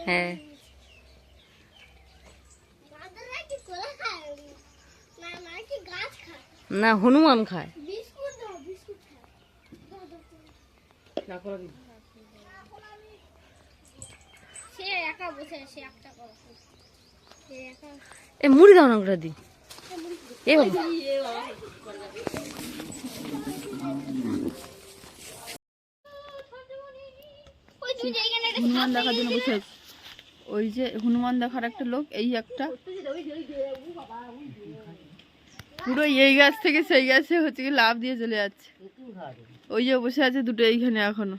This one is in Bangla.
হ্যাঁ না হনুমান খায়। এ মুড়ি দাও না ওটা দি। এ বাবা হনুমান দেখার জন্য বসে আছে। ওই যে হনুমান দেখার একটা লোক, এই একটা পুরো এই গাছ থেকে সেই গাছে হচ্ছে কি লাফ দিয়ে চলে যাচ্ছে। ওই যে বসে আছে দুটো এইখানে এখনো।